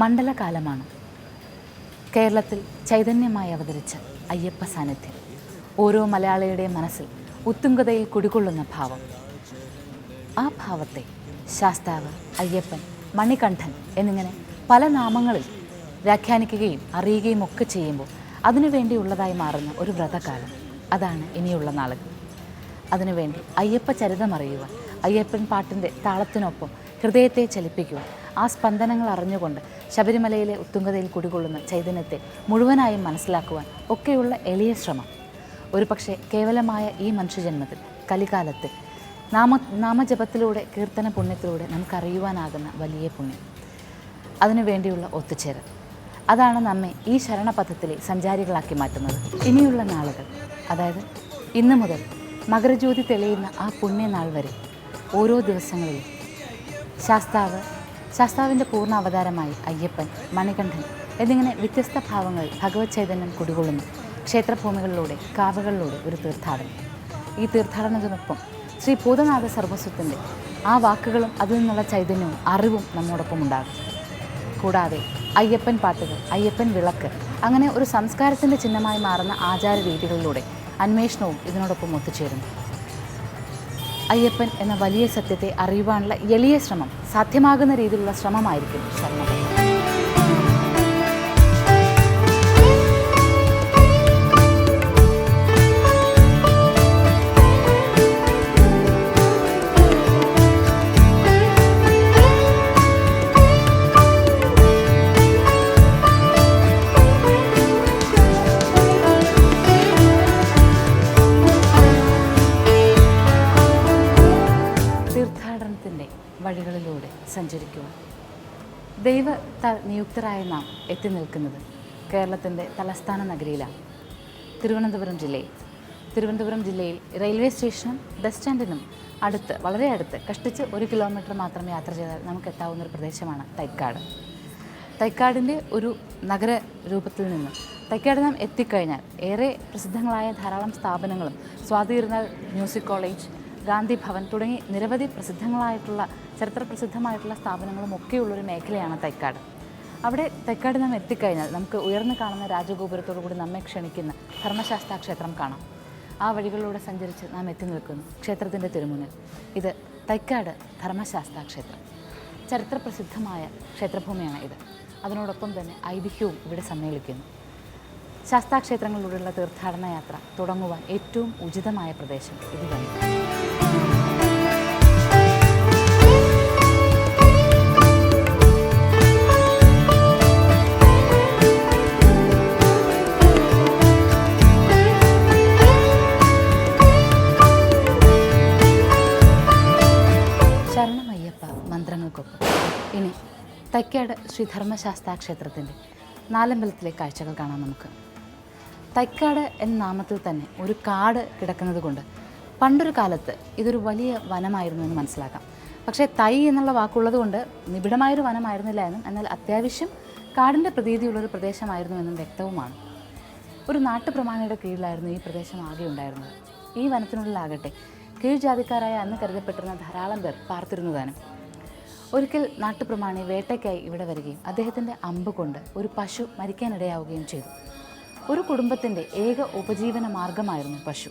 മണ്ഡലകാലമാണ്. കേരളത്തിൽ ചൈതന്യമായി അവതരിച്ച അയ്യപ്പ സാന്നിധ്യം ഓരോ മലയാളിയുടെയും മനസ്സിൽ ഉത്തുംഗതയിൽ കുടികൊള്ളുന്ന ഭാവം. ആ ഭാവത്തെ ശാസ്താവ്, അയ്യപ്പൻ, മണികണ്ഠൻ എന്നിങ്ങനെ പല നാമങ്ങളിൽ വ്യാഖ്യാനിക്കുകയും അറിയുകയും ഒക്കെ ചെയ്യുമ്പോൾ അതിനുവേണ്ടിയുള്ളതായി മാറുന്ന ഒരു വ്രതകാലം, അതാണ് ഇനിയുള്ള നാളുകൾ. അതിനുവേണ്ടി അയ്യപ്പ ചരിതം അറിയുവാൻ, അയ്യപ്പൻ പാട്ടിൻ്റെ താളത്തിനൊപ്പം ഹൃദയത്തെ ചലിപ്പിക്കുവാൻ, ആ സ്പന്ദനങ്ങൾ അറിഞ്ഞുകൊണ്ട് ശബരിമലയിലെ ഉത്തുംഗതയിൽ കുടികൊള്ളുന്ന ചൈതന്യത്തെ മുഴുവനായും മനസ്സിലാക്കുവാൻ ഒക്കെയുള്ള എളിയ ശ്രമം. ഒരു പക്ഷേ കേവലമായ ഈ മനുഷ്യജന്മത്തിൽ, കലികാലത്തിൽ നാമജപത്തിലൂടെ, കീർത്തന പുണ്യത്തിലൂടെ നമുക്കറിയുവാനാകുന്ന വലിയ പുണ്യം. അതിനുവേണ്ടിയുള്ള ഒത്തുചേരൽ, അതാണ് നമ്മെ ഈ ശരണപഥത്തിലെ സഞ്ചാരികളാക്കി മാറ്റുന്നത്. ഇനിയുള്ള നാളുകൾ, അതായത് ഇന്നു മുതൽ മകരജ്യോതി തെളിയുന്ന ആ പുണ്യനാൾ വരെ ഓരോ ദിവസങ്ങളിലും ശാസ്താവിൻ്റെ പൂർണ്ണ അവതാരമായി അയ്യപ്പൻ, മണികണ്ഠൻ എന്നിങ്ങനെ വ്യത്യസ്ത ഭാവങ്ങളിൽ ഭഗവത് ചൈതന്യം കുടികൊള്ളുന്നു. ക്ഷേത്രഭൂമികളിലൂടെ, കാവുകളിലൂടെ ഒരു തീർത്ഥാടനം. ഈ തീർത്ഥാടനത്തിനൊപ്പം ശ്രീ ഭൂതനാഥ സർവസ്വത്തിൻ്റെ ആ വാക്കുകളും അതിൽ നിന്നുള്ള ചൈതന്യവും അറിവും നമ്മോടൊപ്പം ഉണ്ടാകും. കൂടാതെ അയ്യപ്പൻ പാട്ടുകൾ, അയ്യപ്പൻ വിളക്ക്, അങ്ങനെ ഒരു സംസ്കാരത്തിൻ്റെ ചിഹ്നമായി മാറുന്ന ആചാര രീതികളിലൂടെ അന്വേഷണവും ഇതിനോടൊപ്പം ഒത്തുചേരുന്നു. അയ്യപ്പൻ എന്ന വലിയ സത്യത്തെ അറിയുവാനുള്ള എളിയ ശ്രമം, സാധ്യമാകുന്ന രീതിയിലുള്ള ശ്രമമായിരിക്കും ശരണപഥം. വഴികളിലൂടെ സഞ്ചരിക്കുവാൻ നിയുക്തരായ നാം എത്തി നിൽക്കുന്നത് കേരളത്തിൻ്റെ തലസ്ഥാന നഗരിയിലാണ്, തിരുവനന്തപുരം ജില്ലയിൽ റെയിൽവേ സ്റ്റേഷനും ബസ് സ്റ്റാൻഡിനും വളരെ അടുത്ത് കഷ്ടിച്ച് 1 കിലോമീറ്റർ മാത്രം യാത്ര ചെയ്താൽ നമുക്ക് എത്താവുന്നൊരു പ്രദേശമാണ് തൈക്കാട്. തൈക്കാടിൻ്റെ ഒരു നഗര രൂപത്തിൽ നിന്ന് തൈക്കാട് നാം എത്തിക്കഴിഞ്ഞാൽ ഏറെ പ്രസിദ്ധങ്ങളായ ധാരാളം സ്ഥാപനങ്ങളും, സ്വാതിരുന്നാൾ മ്യൂസിക് കോളേജ്, ഗാന്ധി ഭവൻ തുടങ്ങി നിരവധി ചരിത്രപ്രസിദ്ധമായിട്ടുള്ള സ്ഥാപനങ്ങളും ഒക്കെയുള്ളൊരു മേഖലയാണ് തൈക്കാട്. തൈക്കാട് നാം എത്തിക്കഴിഞ്ഞാൽ നമുക്ക് ഉയർന്നു കാണുന്ന രാജഗോപുരത്തോടു കൂടി നമ്മെ ക്ഷണിക്കുന്ന ധർമ്മശാസ്താ ക്ഷേത്രം കാണാം. ആ വഴികളിലൂടെ സഞ്ചരിച്ച് നാം എത്തി നിൽക്കുന്നു ക്ഷേത്രത്തിൻ്റെ തിരുമുന്നിൽ. ഇത് തൈക്കാട് ധർമ്മശാസ്താ ക്ഷേത്രം. ചരിത്രപ്രസിദ്ധമായ ക്ഷേത്രഭൂമിയാണ് ഇത്. അതിനോടൊപ്പം തന്നെ ഐതിഹ്യവും ഇവിടെ സമ്മേളിക്കുന്നു. ശാസ്താക്ഷേത്രങ്ങളിലൂടെയുള്ള തീർത്ഥാടന യാത്ര തുടങ്ങുവാൻ ഏറ്റവും ഉചിതമായ പ്രദേശം ഇത് തന്നെ. ശരണമയ്യപ്പ മന്ത്രങ്ങൾക്കൊപ്പം ഇനി തൈക്കാട് ശ്രീ ധർമ്മശാസ്താ ക്ഷേത്രത്തിൻ്റെ നാലമ്പലത്തിലെ കാഴ്ചകൾ കാണാം നമുക്ക്. തൈക്കാട് എന്ന നാമത്തിൽ തന്നെ ഒരു കാട് കിടക്കുന്നത് കൊണ്ട് പണ്ടൊരു കാലത്ത് ഇതൊരു വലിയ വനമായിരുന്നു എന്ന് മനസ്സിലാക്കാം. പക്ഷേ തൈ എന്നുള്ള വാക്കുള്ളത് കൊണ്ട് നിബിഡമായൊരു വനമായിരുന്നില്ല എന്നും, എന്നാൽ അത്യാവശ്യം കാടിൻ്റെ പ്രതീതിയുള്ളൊരു പ്രദേശമായിരുന്നു എന്നും വ്യക്തവുമാണ്. ഒരു നാട്ടുപ്രമാണിയുടെ കീഴിലായിരുന്നു ഈ പ്രദേശം ആകെ ഉണ്ടായിരുന്നത്. ഈ വനത്തിനുള്ളിലാകട്ടെ കീഴ്ജാതിക്കാരായ അന്ന് കരുതപ്പെട്ടിരുന്ന ധാരാളം പേർ പാർത്തിരുന്നതാനും. ഒരിക്കൽ നാട്ടുപ്രമാണി വേട്ടയ്ക്കായി ഇവിടെ വരികയും അദ്ദേഹത്തിൻ്റെ അമ്പ് കൊണ്ട് ഒരു പശു മരിക്കാനിടയാവുകയും ചെയ്തു. ഒരു കുടുംബത്തിൻ്റെ ഏക ഉപജീവന മാർഗമായിരുന്നു പശു.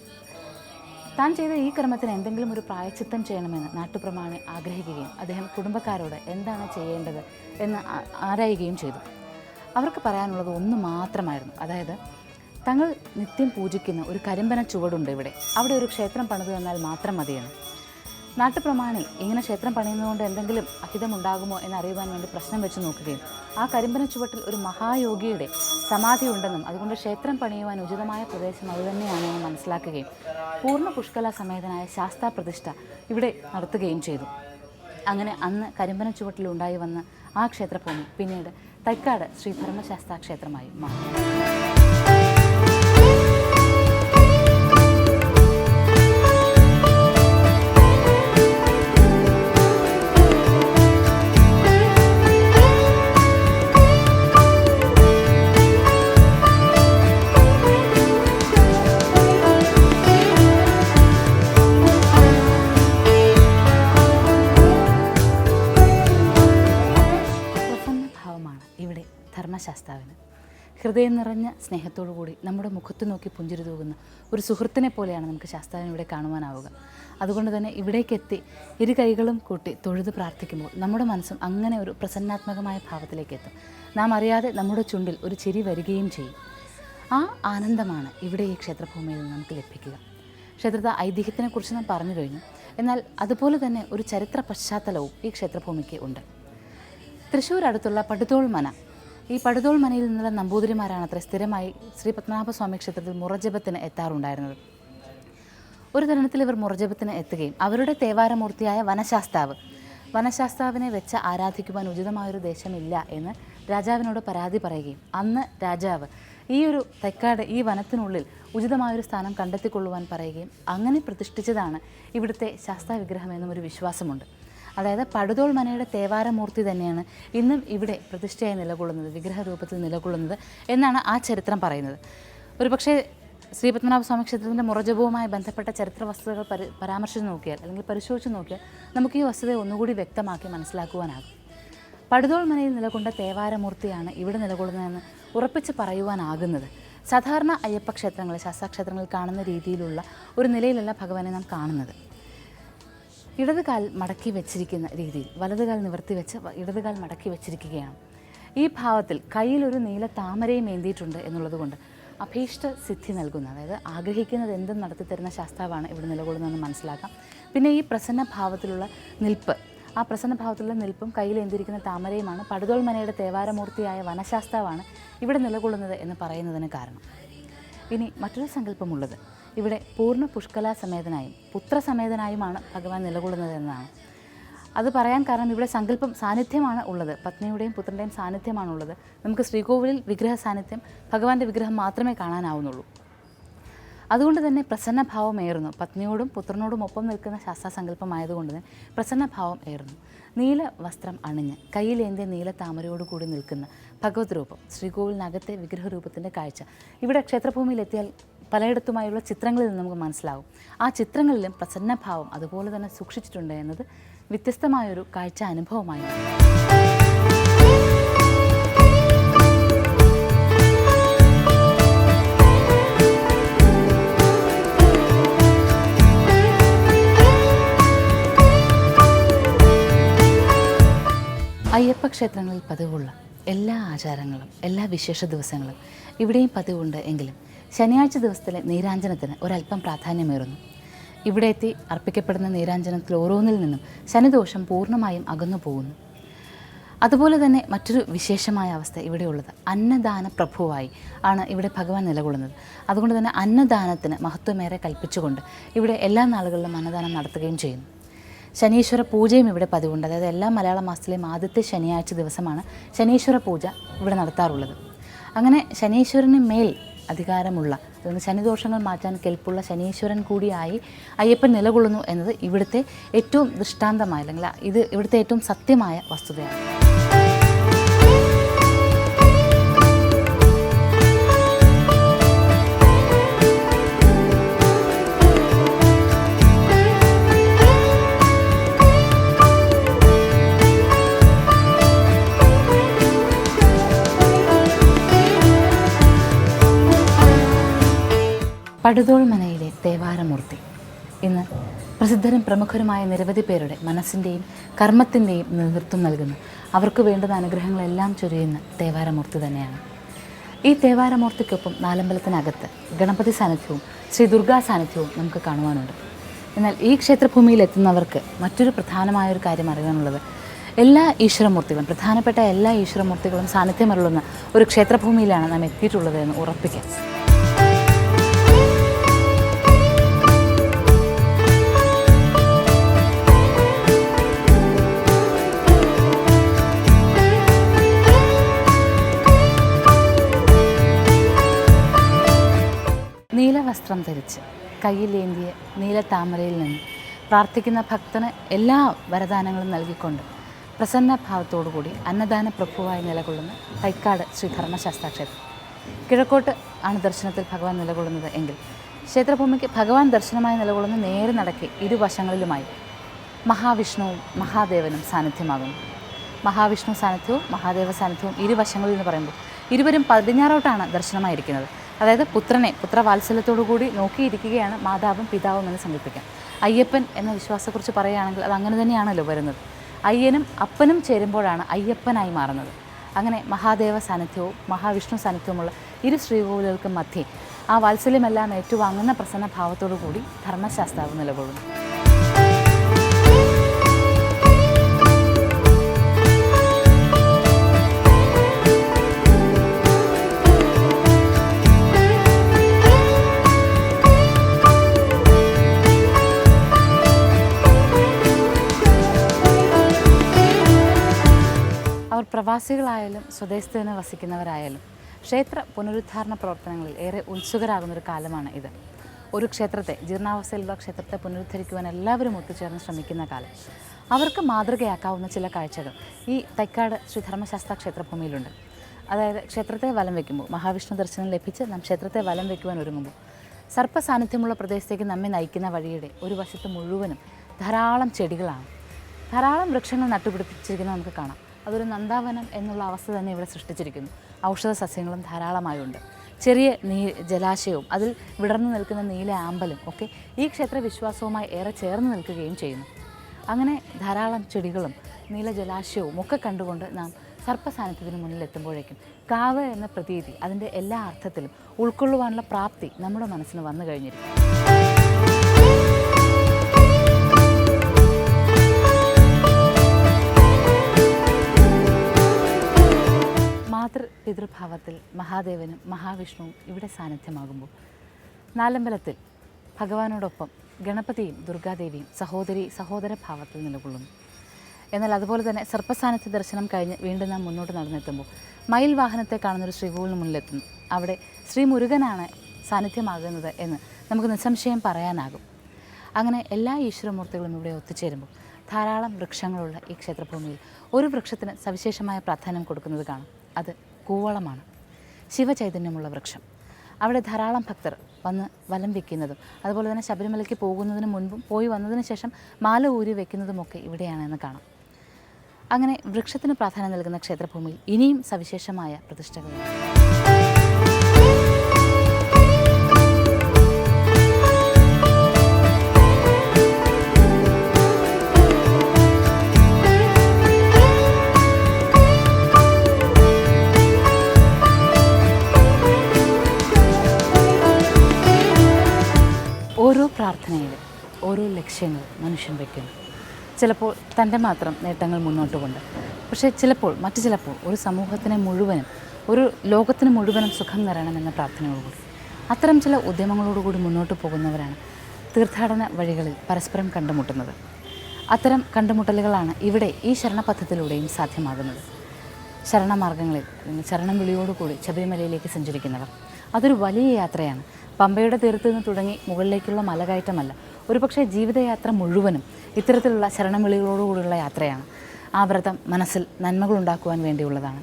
താൻ ചെയ്ത ഈ കർമ്മത്തിന് എന്തെങ്കിലും ഒരു പ്രായശ്ചിത്തം ചെയ്യണമെന്ന് നാട്ടുപ്രമാണി ആഗ്രഹിക്കുകയും അദ്ദേഹം കുടുംബക്കാരോട് എന്താണ് ചെയ്യേണ്ടത് എന്ന് ആരായുകയും ചെയ്തു. അവർക്ക് പറയാനുള്ളത് ഒന്ന് മാത്രമായിരുന്നു, അതായത് തങ്ങൾ നിത്യം പൂജിക്കുന്ന ഒരു കരിമ്പന ചുവടുണ്ട് ഇവിടെ, അവിടെ ഒരു ക്ഷേത്രം പണിതു തന്നാൽ മാത്രം മതിയെന്ന്. നാട്ടുപ്രമാണി ഇങ്ങനെ ക്ഷേത്രം പണിയുന്നതുകൊണ്ട് എന്തെങ്കിലും അഹിതമുണ്ടാകുമോ എന്നറിയുവാൻ വേണ്ടി പ്രശ്നം വെച്ച് നോക്കുകയും ആ കരിമ്പന ചുവട്ടിൽ ഒരു മഹായോഗിയുടെ സമാധി ഉണ്ടെന്നും അതുകൊണ്ട് ക്ഷേത്രം പണിയുവാൻ ഉചിതമായ പ്രദേശം അതുതന്നെയാണെന്ന് മനസ്സിലാക്കുകയും പൂർണ്ണ പുഷ്കല സമേതനായ ശാസ്താ പ്രതിഷ്ഠ ഇവിടെ നടത്തുകയും ചെയ്തു. അങ്ങനെ അന്ന് കരിമ്പന ചുവട്ടിൽ ഉണ്ടായി വന്ന ആ ക്ഷേത്രഭൂമി പിന്നീട് തൈക്കാട് ശ്രീ ധർമ്മശാസ്താ ക്ഷേത്രമായി മാറി. ധർമ്മശാസ്താവിന്. ഹൃദയം നിറഞ്ഞ സ്നേഹത്തോടു കൂടി നമ്മുടെ മുഖത്ത് നോക്കി പുഞ്ചിരി തൂകുന്ന ഒരു സുഹൃത്തിനെ പോലെയാണ് നമുക്ക് ശാസ്താവിനെ ഇവിടെ കാണുവാനാവുക. അതുകൊണ്ട് തന്നെ ഇവിടേക്കെത്തി ഇരു കൈകളും കൂട്ടി തൊഴുത് പ്രാർത്ഥിക്കുമ്പോൾ നമ്മുടെ മനസ്സും അങ്ങനെ ഒരു പ്രസന്നാത്മകമായ ഭാവത്തിലേക്ക് എത്തും. നാം അറിയാതെ നമ്മുടെ ചുണ്ടിൽ ഒരു ചിരി വരികയും ചെയ്യും. ആ ആനന്ദമാണ് ഇവിടെ ഈ ക്ഷേത്രഭൂമിയിൽ നിന്ന് നമുക്ക് ലഭിക്കുക. ക്ഷേത്രത്തെ ഐതിഹ്യത്തിനെക്കുറിച്ച് നാം പറഞ്ഞു കഴിഞ്ഞു. എന്നാൽ അതുപോലെ തന്നെ ഒരു ചരിത്ര പശ്ചാത്തലവും ഈ ക്ഷേത്രഭൂമിക്ക് ഉണ്ട്. തൃശ്ശൂർ അടുത്തുള്ള പടുതോൾ മന, ഈ പടുതോൾ മനയിൽ നിന്നുള്ള നമ്പൂതിരിമാരാണ് അത്ര സ്ഥിരമായി ശ്രീ പത്മനാഭസ്വാമി ക്ഷേത്രത്തിൽ മുറജപത്തിന് എത്താറുണ്ടായിരുന്നത്. ഒരു തരുണത്തിൽ ഇവർ മുറജപത്തിന് എത്തുകയും അവരുടെ തേവാരമൂർത്തിയായ വനശാസ്താവിനെ വെച്ച് ആരാധിക്കുവാൻ ഉചിതമായൊരു ദേശമില്ല എന്ന് രാജാവിനോട് പരാതി പറയുകയും അന്ന് രാജാവ് ഈ ഒരു തെക്കാട് ഈ വനത്തിനുള്ളിൽ ഉചിതമായൊരു സ്ഥാനം കണ്ടെത്തിക്കൊള്ളുവാൻ പറയുകയും അങ്ങനെ പ്രതിഷ്ഠിച്ചതാണ് ഇവിടുത്തെ ശാസ്താ വിഗ്രഹം എന്നും ഒരു വിശ്വാസമുണ്ട്. അതായത് പടുതോൾ മനയുടെ തേവാരമൂർത്തി തന്നെയാണ് ഇന്നും ഇവിടെ പ്രതിഷ്ഠയായി നിലകൊള്ളുന്നത്, വിഗ്രഹ രൂപത്തിൽ നിലകൊള്ളുന്നത് എന്നാണ് ആ ചരിത്രം പറയുന്നത്. ഒരു പക്ഷേ ശ്രീ പത്മനാഭസ്വാമി ക്ഷേത്രത്തിൻ്റെ മുറജപവുമായി ബന്ധപ്പെട്ട ചരിത്ര വസ്തുതകൾ പരാമർശിച്ച് നോക്കിയാൽ അല്ലെങ്കിൽ പരിശോധിച്ച് നോക്കിയാൽ നമുക്ക് ഈ വസ്തുതയെ ഒന്നുകൂടി വ്യക്തമാക്കി മനസ്സിലാക്കുവാനാകും. പടുതോൾ മനയിൽ നിലകൊണ്ട തേവാരമൂർത്തിയാണ് ഇവിടെ നിലകൊള്ളുന്നതെന്ന് ഉറപ്പിച്ച് പറയുവാനാകുന്നത്. സാധാരണ അയ്യപ്പ ക്ഷേത്രങ്ങളിൽ, ശാസ്താക്ഷേത്രങ്ങളിൽ കാണുന്ന രീതിയിലുള്ള ഒരു നിലയിലല്ല ഭഗവാനെ നാം കാണുന്നത്. ഇടതുകാൽ മടക്കി വെച്ചിരിക്കുന്ന രീതിയിൽ വലതുകാൽ നിവർത്തി വെച്ച് ഇടതുകാൽ മടക്കി വെച്ചിരിക്കുകയാണ്. ഈ ഭാവത്തിൽ കയ്യിലൊരു നീല താമരയും ഏന്തിയിട്ടുണ്ട് എന്നുള്ളതുകൊണ്ട് അഭീഷ്ട സിദ്ധി നൽകുന്ന, അതായത് ആഗ്രഹിക്കുന്നത് എന്തും നടത്തിത്തരുന്ന ശാസ്താവാണ് ഇവിടെ നിലകൊള്ളുന്നതെന്ന് മനസ്സിലാക്കാം. പിന്നെ ഈ പ്രസന്ന ഭാവത്തിലുള്ള നിൽപ്പ്, ആ പ്രസന്ന ഭാവത്തിലുള്ള നിൽപ്പും കയ്യിലേന്തിയിരിക്കുന്ന താമരയുമാണ് പടുതോൾ മനയുടെ തേവാരമൂർത്തിയായ വനശാസ്താവാണ് ഇവിടെ നിലകൊള്ളുന്നത് എന്ന് പറയുന്നതിന് കാരണം. ഇനി മറ്റൊരു സങ്കല്പമുള്ളത്, ഇവിടെ പൂർണ്ണ പുഷ്കലാ സമേതനായും പുത്രസമേതനായുമാണ് ഭഗവാൻ നിലകൊള്ളുന്നത് എന്നാണ്. അത് പറയാൻ കാരണം ഇവിടെ സങ്കല്പം സാന്നിധ്യമാണ് ഉള്ളത്, പത്നിയുടെയും പുത്രൻ്റെയും സാന്നിധ്യമാണുള്ളത്. നമുക്ക് ശ്രീകോവിലിൽ വിഗ്രഹ സാന്നിധ്യം, ഭഗവാന്റെ വിഗ്രഹം മാത്രമേ കാണാനാവുന്നുള്ളൂ. അതുകൊണ്ട് തന്നെ പ്രസന്നഭാവം ഏറുന്നു. പത്നിയോടും പുത്രനോടും ഒപ്പം നിൽക്കുന്ന ശാസ്താസങ്കല്പമായതുകൊണ്ട് തന്നെ പ്രസന്നഭാവം ഏറുന്നു. നീല വസ്ത്രം അണിഞ്ഞ് കയ്യിലേന്തിയ നീല താമരയോടുകൂടി നിൽക്കുന്ന ഭഗവത് രൂപം, ശ്രീകോവിലിനകത്തെ വിഗ്രഹരൂപത്തിൻ്റെ കാഴ്ച ഇവിടെ ക്ഷേത്രഭൂമിയിലെത്തിയാൽ പലയിടത്തുമായുള്ള ചിത്രങ്ങളിൽ നിന്ന് നമുക്ക് മനസ്സിലാവും. ആ ചിത്രങ്ങളിലും പ്രസന്നഭാവം അതുപോലെ തന്നെ സൂക്ഷിച്ചിട്ടുണ്ട് എന്നത് വ്യത്യസ്തമായൊരു കാഴ്ച അനുഭവമായിരുന്നു. അയ്യപ്പ ക്ഷേത്രങ്ങളിൽ പതിവുള്ള എല്ലാ ആചാരങ്ങളും എല്ലാ വിശേഷ ദിവസങ്ങളും ഇവിടെയും പതിവുണ്ട് എങ്കിലും ശനിയാഴ്ച ദിവസത്തിലെ നീരാഞ്ജനത്തിന് ഒരല്പം പ്രാധാന്യമേറുന്നു. ഇവിടെ എത്തി അർപ്പിക്കപ്പെടുന്ന നീരാഞ്ജനത്തിൽ ഓരോന്നിൽ നിന്നും ശനിദോഷം പൂർണ്ണമായും അകന്നു പോകുന്നു. അതുപോലെ തന്നെ മറ്റൊരു വിശേഷമായ അവസ്ഥ ഇവിടെയുള്ളത്, അന്നദാന പ്രഭുവായി ആണ് ഇവിടെ ഭഗവാൻ നിലകൊള്ളുന്നത്. അതുകൊണ്ട് തന്നെ അന്നദാനത്തിന് മഹത്വമേറെ കൽപ്പിച്ചുകൊണ്ട് ഇവിടെ എല്ലാ നാളുകളിലും അന്നദാനം നടത്തുകയും ചെയ്യുന്നു. ശനീശ്വര പൂജയും ഇവിടെ പതിവുണ്ട്. അതായത് എല്ലാ മലയാള മാസത്തിലെയും ആദ്യത്തെ ശനിയാഴ്ച ദിവസമാണ് ശനീശ്വര പൂജ ഇവിടെ നടത്താറുള്ളത്. അങ്ങനെ ശനീശ്വരന് മേൽ അധികാരമുള്ള, അല്ലെങ്കിൽ ശനിദോഷങ്ങൾ മാറ്റാൻ കെൽപ്പുള്ള ശനീശ്വരൻ കൂടിയായി അയ്യപ്പൻ നിലകൊള്ളുന്നു എന്നത് ഇവിടുത്തെ ഏറ്റവും ദൃഷ്ടാന്തമായ, അല്ലെങ്കിൽ ഇത് ഇവിടുത്തെ ഏറ്റവും സത്യമായ വസ്തുതയാണ്. പടുതോൾ മനയിലെ തേവാരമൂർത്തി ഇന്ന് പ്രസിദ്ധരും പ്രമുഖരുമായ നിരവധി പേരുടെ മനസ്സിൻ്റെയും കർമ്മത്തിൻ്റെയും നേതൃത്വം നൽകുന്ന, അവർക്ക് വേണ്ടുന്ന അനുഗ്രഹങ്ങളെല്ലാം ചൊരിയുന്ന തേവാരമൂർത്തി തന്നെയാണ്. ഈ തേവാരമൂർത്തിക്കൊപ്പം നാലമ്പലത്തിനകത്ത് ഗണപതി സാന്നിധ്യവും ശ്രീ ദുർഗാ സാന്നിധ്യവും നമുക്ക് കാണുവാനുണ്ട്. എന്നാൽ ഈ ക്ഷേത്രഭൂമിയിൽ എത്തുന്നവർക്ക് മറ്റൊരു പ്രധാനമായൊരു കാര്യം അറിയാനുള്ളത്, എല്ലാ ഈശ്വരമൂർത്തികളും, പ്രധാനപ്പെട്ട എല്ലാ ഈശ്വരമൂർത്തികളും സാന്നിധ്യമരുളുന്ന ഒരു ക്ഷേത്രഭൂമിയിലാണ് നാം എത്തിയിട്ടുള്ളത് എന്ന് ഉറപ്പിക്കാം. നീലവസ്ത്രം ധരിച്ച് കയ്യിലേന്തിയ നീല താമരയിൽ നിന്ന് പ്രാർത്ഥിക്കുന്ന ഭക്തന് എല്ലാ വരദാനങ്ങളും നൽകിക്കൊണ്ട് പ്രസന്നഭാവത്തോടുകൂടി അന്നദാന പ്രഭുവായി നിലകൊള്ളുന്ന തൈക്കാട് ശ്രീ ധർമ്മശാസ്താക്ഷേത്രം. കിഴക്കോട്ട് ആണ് ദർശനത്തിൽ ഭഗവാൻ നിലകൊള്ളുന്നത് എങ്കിൽ ക്ഷേത്രഭൂമിക്ക് ഭഗവാൻ ദർശനമായി നിലകൊള്ളുന്ന നേരെ നടക്കെ ഇരുവശങ്ങളിലുമായി മഹാവിഷ്ണുവും മഹാദേവനും സാന്നിധ്യമാകുന്നു. മഹാവിഷ്ണു സാന്നിധ്യവും മഹാദേവ സാന്നിധ്യവും ഇരുവശങ്ങളിൽ എന്ന് പറയുമ്പോൾ ഇരുവരും പടിഞ്ഞാറോട്ടാണ് ദർശനമായിരിക്കുന്നത്. അതായത് പുത്രവാത്സല്യത്തോടുകൂടി നോക്കിയിരിക്കുകയാണ് മാതാവും പിതാവും എന്ന് സങ്കല്പിക്കാം. അയ്യപ്പൻ എന്ന വിശ്വാസത്തെക്കുറിച്ച് പറയുകയാണെങ്കിൽ അത് അങ്ങനെ തന്നെയാണല്ലോ വരുന്നത്. അയ്യനും അപ്പനും ചേരുമ്പോഴാണ് അയ്യപ്പനായി മാറുന്നത്. അങ്ങനെ മഹാദേവ സാന്നിധ്യവും മഹാവിഷ്ണു സാന്നിധ്യവുമുള്ള ഇരു ശ്രീകോവിലുകൾക്കും മധ്യേ ആ വാത്സല്യമെല്ലാം ഏറ്റുവാങ്ങുന്ന പ്രസന്ന ഭാവത്തോടു കൂടി ധർമ്മശാസ്താവ് നിലകൊള്ളുന്നു. അവർ പ്രവാസികളായാലും സ്വദേശത്ത് തന്നെ വസിക്കുന്നവരായാലും ക്ഷേത്ര പുനരുദ്ധാരണ പ്രവർത്തനങ്ങളിൽ ഏറെ ഉത്സുകരാകുന്നൊരു കാലമാണ് ഇത്. ഒരു ക്ഷേത്രത്തെ, ജീർണാവസ്ഥയിലുള്ള ക്ഷേത്രത്തെ പുനരുദ്ധരിക്കുവാൻ എല്ലാവരും ഒത്തുചേർന്ന് ശ്രമിക്കുന്ന കാലം. അവർക്ക് മാതൃകയാക്കാവുന്ന ചില കാഴ്ചകൾ ഈ തൈക്കാട് ശ്രീ ധർമ്മശാസ്ത്ര ക്ഷേത്രഭൂമിയിലുണ്ട്. അതായത് ക്ഷേത്രത്തെ വലം വയ്ക്കുമ്പോൾ, മഹാവിഷ്ണു ദർശനം ലഭിച്ച് നാം ക്ഷേത്രത്തെ വലം വയ്ക്കുവാൻ ഒരുങ്ങുമ്പോൾ സർപ്പ സാന്നിധ്യമുള്ള പ്രദേശത്തേക്ക് നമ്മെ നയിക്കുന്ന വഴിയുടെ ഒരു വശത്ത് മുഴുവനും ധാരാളം ചെടികളാണ്. ധാരാളം വൃക്ഷങ്ങൾ നട്ടുപിടിപ്പിച്ചിരിക്കുന്നത് നമുക്ക് കാണാം. അതൊരു നന്ദാവനം എന്നുള്ള അവസ്ഥ തന്നെ ഇവിടെ സൃഷ്ടിച്ചിരിക്കുന്നു. ഔഷധ സസ്യങ്ങളും ധാരാളമായുണ്ട്. ചെറിയ ജലാശയവും അതിൽ വിടർന്നു നിൽക്കുന്ന നീല ആമ്പലും ഒക്കെ ഈ ക്ഷേത്ര വിശ്വാസവുമായി ഏറെ ചേർന്ന് നിൽക്കുകയും ചെയ്യുന്നു. അങ്ങനെ ധാരാളം ചെടികളും നീല ജലാശയവും ഒക്കെ കണ്ടുകൊണ്ട് നാം സർപ്പസാന്നിധ്യത്തിന് മുന്നിലെത്തുമ്പോഴേക്കും കാവ് എന്ന പ്രതീതി, അതിൻ്റെ എല്ലാ അർത്ഥത്തിലും ഉൾക്കൊള്ളുവാനുള്ള പ്രാപ്തി നമ്മുടെ മനസ്സിന് വന്നു കഴിഞ്ഞിരിക്കും. പിതൃഭാവത്തിൽ മഹാദേവനും മഹാവിഷ്ണുവും ഇവിടെ സാന്നിധ്യമാകുമ്പോൾ നാലമ്പലത്തിൽ ഭഗവാനോടൊപ്പം ഗണപതിയും ദുർഗാദേവിയും സഹോദര ഭാവത്തിൽ നിലകൊള്ളുന്നു. എന്നാൽ അതുപോലെ തന്നെ സർപ്പസാന്നിധ്യ ദർശനം കഴിഞ്ഞ് വീണ്ടും നാം മുന്നോട്ട് നടന്നെത്തുമ്പോൾ മയിൽ വാഹനത്തെ കാണുന്നൊരു ശ്രീകോവിലിന് മുന്നിലെത്തുന്നു. അവിടെ ശ്രീ മുരുകനാണ് സാന്നിധ്യമാകുന്നത് എന്ന് നമുക്ക് നിസ്സംശയം പറയാനാകും. അങ്ങനെ എല്ലാ ഈശ്വരമൂർത്തികളും ഇവിടെ ഒത്തുചേരുമ്പോൾ ധാരാളം വൃക്ഷങ്ങളുള്ള ഈ ക്ഷേത്രഭൂമിയിൽ ഒരു വൃക്ഷത്തിന് സവിശേഷമായ പ്രാധാന്യം കൊടുക്കുന്നത് കാണും. അത് കൂവളമാണ്. ശിവചൈതന്യമുള്ള വൃക്ഷം. അവിടെ ധാരാളം ഭക്തർ വന്ന് വലം വയ്ക്കുന്നതും അതുപോലെ തന്നെ ശബരിമലയ്ക്ക് പോകുന്നതിന് മുൻപും പോയി വന്നതിന് ശേഷം മാല ഊരി വയ്ക്കുന്നതുമൊക്കെ ഇവിടെയാണെന്ന് കാണാം. അങ്ങനെ വൃക്ഷത്തിന് പ്രാധാന്യം നൽകുന്ന ക്ഷേത്രഭൂമിയിൽ ഇനിയും സവിശേഷമായ പ്രതിഷ്ഠകളുണ്ട്. ഓരോ പ്രാർത്ഥനയിലും ഓരോ ലക്ഷ്യങ്ങൾ മനുഷ്യൻ വയ്ക്കുന്നു. ചിലപ്പോൾ തൻ്റെ മാത്രം നേട്ടങ്ങൾ മുന്നോട്ട് കൊണ്ട്, പക്ഷേ മറ്റു ചിലപ്പോൾ ഒരു സമൂഹത്തിനെ മുഴുവനും, ഒരു ലോകത്തിന് മുഴുവനും സുഖം നിറയണമെന്ന പ്രാർത്ഥനയോടുകൂടി അത്തരം ചില ഉദ്യമങ്ങളോടുകൂടി മുന്നോട്ട് പോകുന്നവരാണ് തീർത്ഥാടന വഴികളിൽ പരസ്പരം കണ്ടുമുട്ടുന്നത്. അത്തരം കണ്ടുമുട്ടലുകളാണ് ഇവിടെ ഈ ശരണപഥത്തിലൂടെയും സാധ്യമാകുന്നത്. ശരണമാർഗങ്ങളിൽ ശരണം വിളിയോടുകൂടി ശബരിമലയിലേക്ക് സഞ്ചരിക്കുന്നവർ അതൊരു വലിയ യാത്രയാണ്. പമ്പയുടെ തീരത്ത് നിന്ന് തുടങ്ങി മുകളിലേക്കുള്ള മലകയറ്റമല്ല, ഒരുപക്ഷെ ജീവിതയാത്ര മുഴുവനും ഇത്തരത്തിലുള്ള ശരണവിളികളോടുകൂടിയുള്ള യാത്രയാണ്. ആ വ്രതം മനസ്സിൽ നന്മകളുണ്ടാക്കുവാൻ വേണ്ടിയുള്ളതാണ്.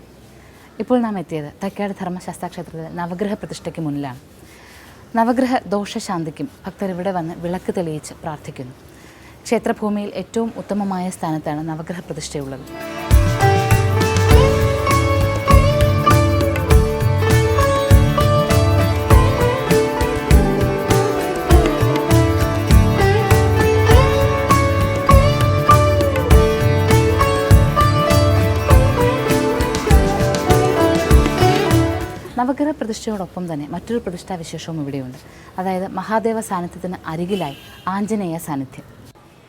ഇപ്പോൾ നാം എത്തിയത് തൈക്കാട് ധർമ്മശാസ്ത്ര ക്ഷേത്രത്തിലെ നവഗ്രഹ പ്രതിഷ്ഠയ്ക്ക് മുന്നിലാണ്. നവഗ്രഹ ദോഷശാന്തിക്കും ഭക്തർ ഇവിടെ വന്ന് വിളക്ക് തെളിയിച്ച് പ്രാർത്ഥിക്കുന്നു. ക്ഷേത്രഭൂമിയിൽ ഏറ്റവും ഉത്തമമായ സ്ഥാനത്താണ് നവഗ്രഹ പ്രതിഷ്ഠയുള്ളത്. നവഗ്രഹ പ്രതിഷ്ഠയോടൊപ്പം തന്നെ മറ്റൊരു പ്രതിഷ്ഠാവിശേഷവും ഇവിടെയുണ്ട്. അതായത് മഹാദേവ സാന്നിധ്യത്തിന് അരികിലായി ആഞ്ജനേയ സാന്നിധ്യം.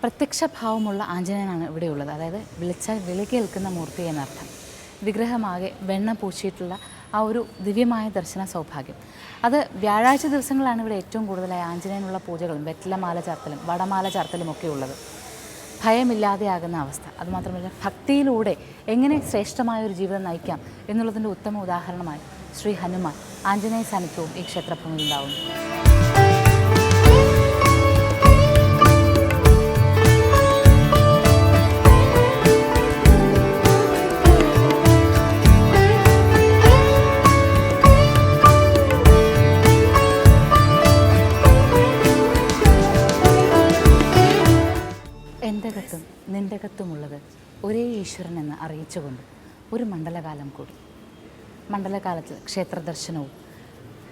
പ്രത്യക്ഷഭാവമുള്ള ആഞ്ജനേയനാണ് ഇവിടെയുള്ളത്. അതായത് വിളിച്ചാൽ വിളികേൽക്കുന്ന മൂർത്തി എന്നർത്ഥം. വിഗ്രഹമാകെ വെണ്ണ പൂശിയിട്ടുള്ള ആ ഒരു ദിവ്യമായ ദർശന സൗഭാഗ്യം. അത് വ്യാഴാഴ്ച ദിവസങ്ങളാണ് ഇവിടെ ഏറ്റവും കൂടുതലായി ആഞ്ജനേയനുള്ള പൂജകളും വെറ്റിലമാല ചാർത്തലും വടമാല ചാർത്തലും ഒക്കെ ഉള്ളത്. ഭയമില്ലാതെയാകുന്ന അവസ്ഥ. അതുമാത്രമല്ല, ഭക്തിയിലൂടെ എങ്ങനെ ശ്രേഷ്ഠമായൊരു ജീവിതം നയിക്കാം എന്നുള്ളതിൻ്റെ ഉത്തമ ഉദാഹരണമായി ശ്രീ ഹനുമാൻ ആഞ്ജനേയ സാന്നിധ്യവും ഈ ക്ഷേത്രഭൂമിയിൽ ഉണ്ടാവുന്നു. എൻ്റെകത്തും നിൻ്റെകത്തുമുള്ളത് ഒരേ ഈശ്വരൻ എന്ന് അറിയിച്ചുകൊണ്ട് ഒരു മണ്ഡലകാലം കൂടി. മണ്ഡലകാലത്തിൽ ക്ഷേത്രദർശനവും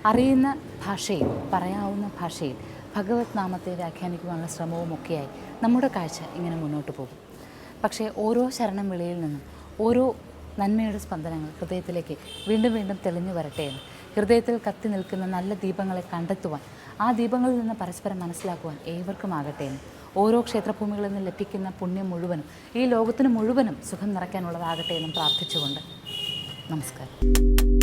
അറിയുന്ന ഭാഷയിൽ, പറയാവുന്ന ഭാഷയിൽ ഭഗവത് നാമത്തെ വ്യാഖ്യാനിക്കുവാനുള്ള ശ്രമവുമൊക്കെയായി നമ്മുടെ കാഴ്ച ഇങ്ങനെ മുന്നോട്ട് പോകും. പക്ഷേ ഓരോ ശരണം വിളിയിൽ നിന്നും ഓരോ നന്മയുടെ സ്പന്ദനങ്ങൾ ഹൃദയത്തിലേക്ക് വീണ്ടും വീണ്ടും തെളിഞ്ഞു വരട്ടെ എന്ന്, ഹൃദയത്തിൽ കത്തി നിൽക്കുന്ന നല്ല ദീപങ്ങളെ കണ്ടെത്തുവാൻ, ആ ദീപങ്ങളിൽ നിന്ന് പരസ്പരം മനസ്സിലാക്കുവാൻ ഏവർക്കും ആകട്ടെ എന്ന്, ഓരോ ക്ഷേത്രഭൂമികളിൽ നിന്ന് ലഭിക്കുന്ന പുണ്യം മുഴുവനും ഈ ലോകത്തിന് മുഴുവനും സുഖം നിറയ്ക്കാനുള്ളതാകട്ടെ എന്നും പ്രാർത്ഥിച്ചുകൊണ്ട് നമസ്കാരം.